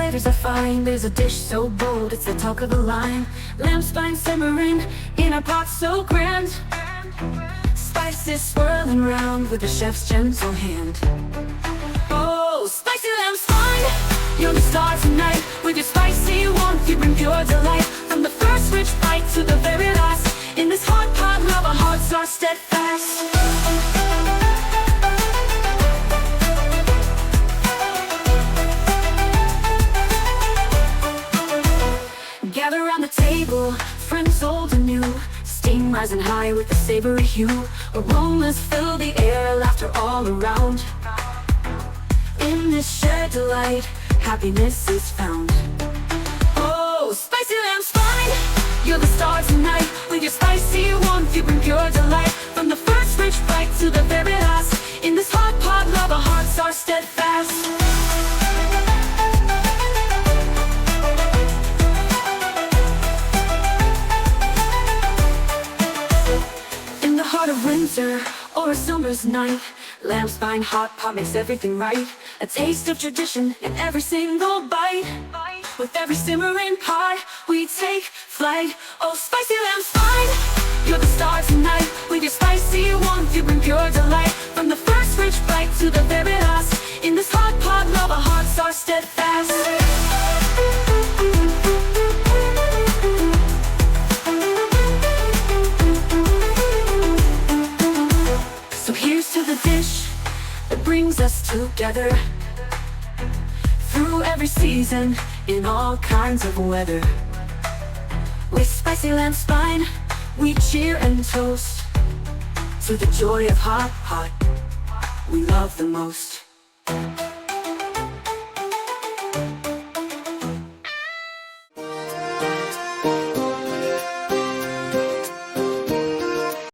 flavors I find. There's a dish so bold, it's the talk of the line. Lamb spine simmering in a pot so grand, spices swirling round with the chef's gentle hand. Oh, spicy lamb spine, you're the star tonight. With your spicy warmth, you bring pure delight. From the first rich bite to the very last, in this hot pot love, our hearts are steadfast. Gather around the table, friends old and new, steam rising high with a savory hue. Aromas fill the air, laughter all around. In this shared delight, happiness is found. Oh, spicy lamb spine, you're the star tonight. With your spicy warmth, you bring pure delight. From the first rich bite to the very last, in this hot pot love, our hearts are steadfast. Heart of winter or a summer's night, lamb spine hot pot makes everything right. A taste of tradition in every single bite. With every simmering pot, we take flight. Oh, spicy lamb spine, you're the star tonight. With your spicy warmth, you bring pure delight. From the first rich bite to the very last, in this hot pot love, our hearts are steadfast. That brings us together through every season, in all kinds of weather. With spicy lamb spine, we cheer and toast to the joy of hot pot we love the most.